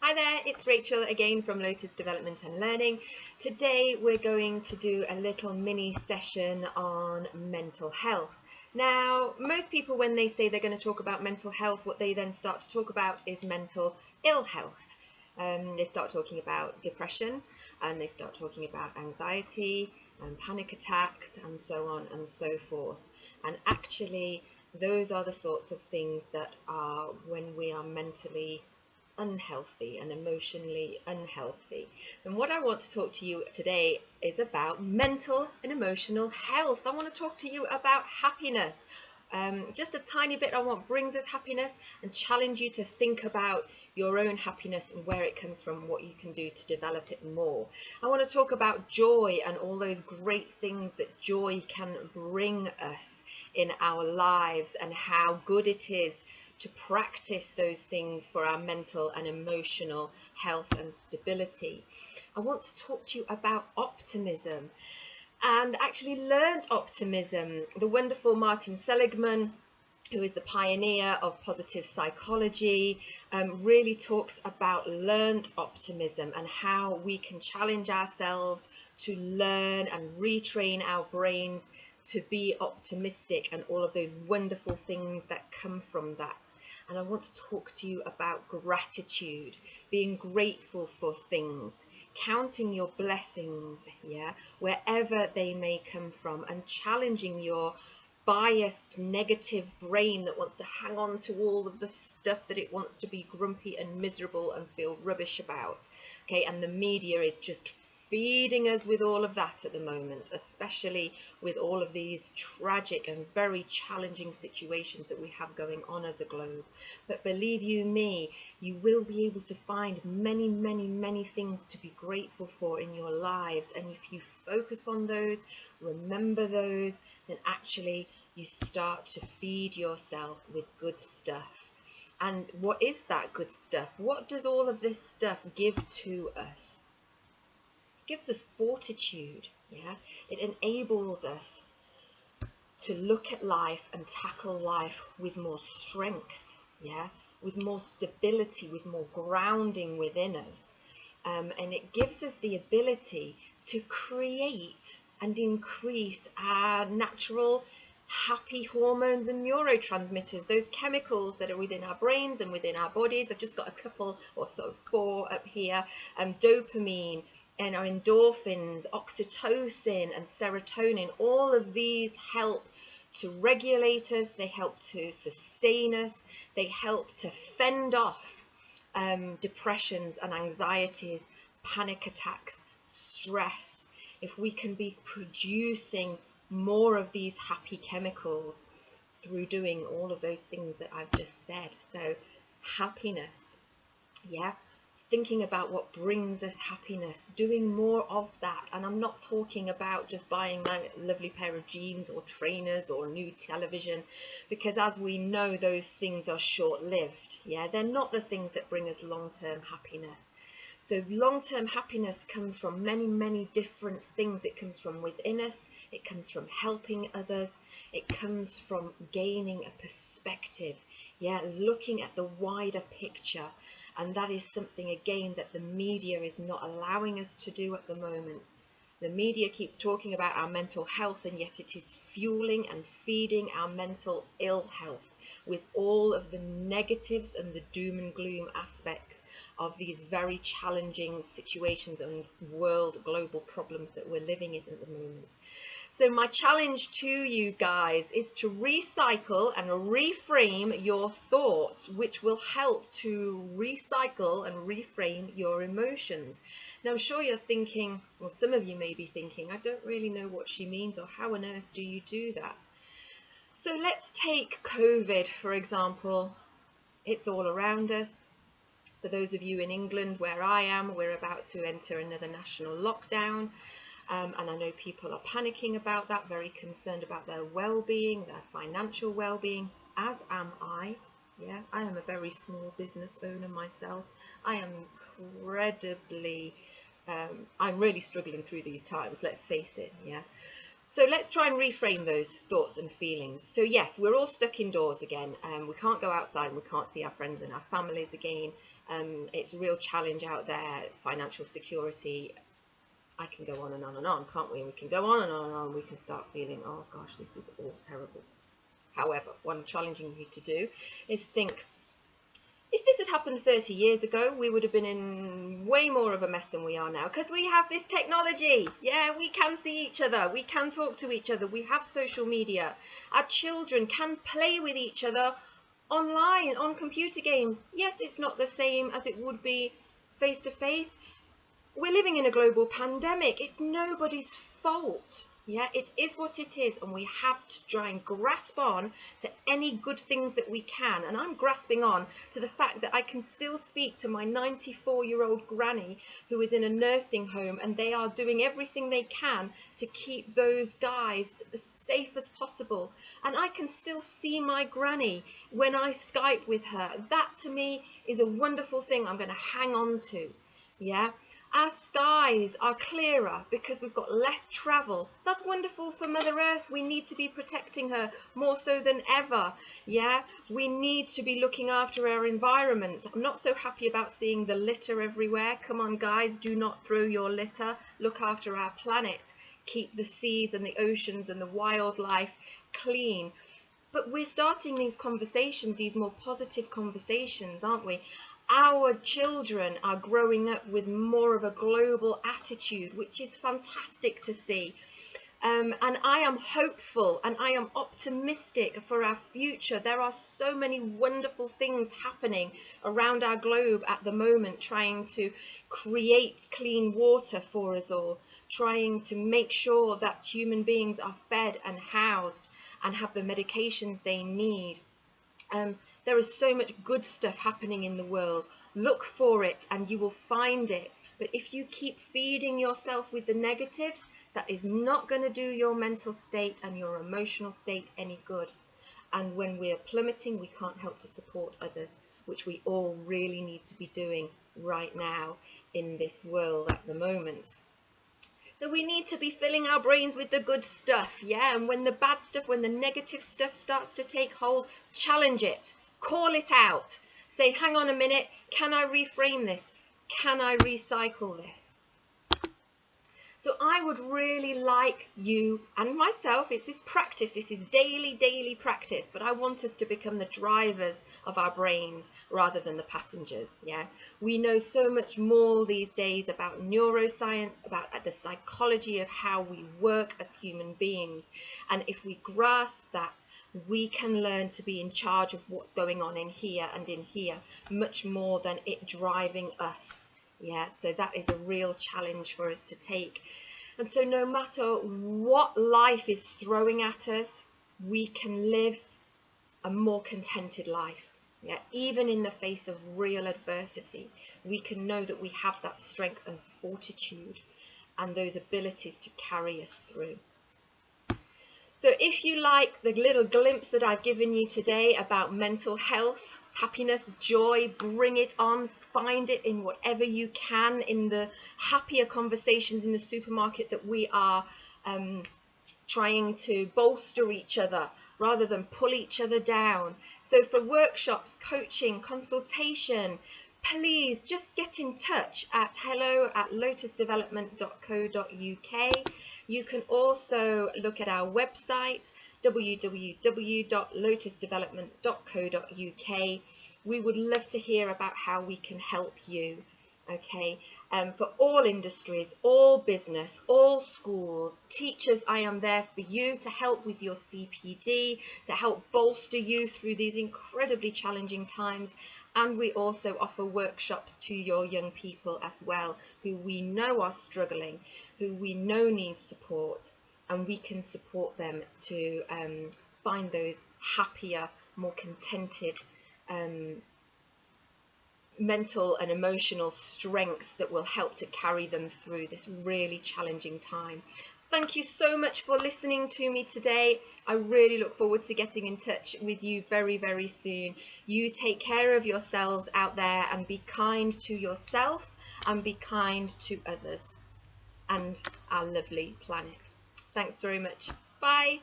Hi there, it's Rachel again from Lotus Development and Learning. Today we're going to do a little mini session on mental health. Now, most people when they say they're going to talk about mental health, what they then start to talk about is mental ill health. They start talking about depression and they start talking about anxiety and panic attacks and so on and so forth. And actually, those are the sorts of things that are when we are mentally unhealthy and emotionally unhealthy. And what I want to talk to you today is about mental and emotional health. I want to talk to you about happiness. Just a tiny bit on what brings us happiness and challenge you to think about your own happiness and where it comes from, what you can do to develop it more. I want to talk about joy and all those great things that joy can bring us in our lives and how good it is to practice those things for our mental and emotional health and stability. I want to talk to you about optimism and actually learned optimism. The wonderful Martin Seligman, who is the pioneer of positive psychology, really talks about learned optimism and how we can challenge ourselves to learn and retrain our brains to be optimistic and all of those wonderful things that come from that. And I want to talk to you about gratitude, being grateful for things, counting your blessings, wherever they may come from, and challenging your biased negative brain that wants to hang on to all of the stuff that it wants to be grumpy and miserable and feel rubbish about. Okay, and the media is just feeding us with all of that at the moment, especially with all of these tragic and very challenging situations that we have going on as a globe. But believe you me, you will be able to find many, many, many things to be grateful for in your lives. And if you focus on those, remember those, then actually you start to feed yourself with good stuff. And what is that good stuff? What does all of this stuff give to us? Gives us fortitude. It enables us to look at life and tackle life with more strength, with more stability, with more grounding within us, and it gives us the ability to create and increase our natural happy hormones and neurotransmitters, those chemicals that are within our brains and within our bodies. I've just got a couple or sort of 4 up here. Dopamine and our endorphins, oxytocin and serotonin, all of these help to regulate us, they help to sustain us, they help to fend off depressions and anxieties, panic attacks, stress. If we can be producing more of these happy chemicals through doing all of those things that I've just said. So happiness, thinking about what brings us happiness, doing more of that. And I'm not talking about just buying a lovely pair of jeans or trainers or new television, because as we know, those things are short-lived. They're not the things that bring us long-term happiness. So long-term happiness comes from many, many different things. It comes from within us. It comes from helping others. It comes from gaining a perspective, looking at the wider picture. And that is something, again, that the media is not allowing us to do at the moment. The media keeps talking about our mental health, and yet it is fueling and feeding our mental ill health with all of the negatives and the doom and gloom aspects of these very challenging situations and global problems that we're living in at the moment. So my challenge to you guys is to recycle and reframe your thoughts, which will help to recycle and reframe your emotions. Now, I'm sure you're thinking, well, some of you may be thinking, I don't really know what she means, or how on earth do you do that? So let's take COVID, for example. It's all around us. For those of you in England, where I am, we're about to enter another national lockdown. And I know people are panicking about that, very concerned about their well-being, their financial well-being, as am I. I am a very small business owner myself. I am incredibly, I'm really struggling through these times, let's face it, So let's try and reframe those thoughts and feelings. So yes, we're all stuck indoors again. We can't go outside and we can't see our friends and our families again. It's a real challenge out there, financial security. I can go on and on and on, can't we? We can go on and on and on. We can start feeling, oh gosh, this is all terrible. However, what I'm challenging you to do is think, if this had happened 30 years ago, we would have been in way more of a mess than we are now, because we have this technology. Yeah, we can see each other. We can talk to each other. We have social media. Our children can play with each other online, on computer games. Yes, it's not the same as it would be face to face. We're living in a global pandemic. It's nobody's fault. Yeah, it is what it is, and we have to try and grasp on to any good things that we can. And I'm grasping on to the fact that I can still speak to my 94-year-old granny who is in a nursing home, and they are doing everything they can to keep those guys as safe as possible. And I can still see my granny when I Skype with her. That to me is a wonderful thing I'm going to hang on to. Yeah. Our skies are clearer because we've got less travel. That's wonderful for Mother Earth. We need to be protecting her more so than ever. Yeah, we need to be looking after our environment. I'm not so happy about seeing the litter everywhere. Come on, guys, do not throw your litter. Look after our planet. Keep the seas and the oceans and the wildlife clean. But we're starting these conversations, these more positive conversations, aren't we? Our children are growing up with more of a global attitude, which is fantastic to see. And I am hopeful and I am optimistic for our future. There are so many wonderful things happening around our globe at the moment, trying to create clean water for us all, trying to make sure that human beings are fed and housed and have the medications they need. There is so much good stuff happening in the world. Look for it and you will find it. But if you keep feeding yourself with the negatives, that is not going to do your mental state and your emotional state any good. And when we're plummeting, we can't help to support others, which we all really need to be doing right now in this world at the moment. So we need to be filling our brains with the good stuff, yeah? And when the bad stuff, when the negative stuff starts to take hold, challenge it, call it out. Say, hang on a minute, can I reframe this? Can I recycle this? So I would really like you and myself, it's this practice, this is daily practice, but I want us to become the drivers of our brains rather than the passengers, yeah? We know so much more these days about neuroscience, about the psychology of how we work as human beings. And if we grasp that, we can learn to be in charge of what's going on in here and in here, much more than it driving us. Yeah, so that is a real challenge for us to take. And so no matter what life is throwing at us, we can live a more contented life. Yeah, even in the face of real adversity, we can know that we have that strength and fortitude and those abilities to carry us through. So if you like the little glimpse that I've given you today about mental health, happiness, joy, bring it on, find it in whatever you can, in the happier conversations in the supermarket that we are trying to bolster each other rather than pull each other down. So for workshops, coaching, consultation, please just get in touch at hello@lotusdevelopment.co.uk. You can also look at our website, www.lotusdevelopment.co.uk. We would love to hear about how we can help you, okay? For all industries, all business, all schools, teachers, I am there for you to help with your CPD, to help bolster you through these incredibly challenging times. And we also offer workshops to your young people as well, who we know are struggling, who we know need support, and we can support them to find those happier, more contented mental and emotional strengths that will help to carry them through this really challenging time. Thank you so much for listening to me today. I really look forward to getting in touch with you very, very soon. You take care of yourselves out there and be kind to yourself and be kind to others and our lovely planet. Thanks very much. Bye.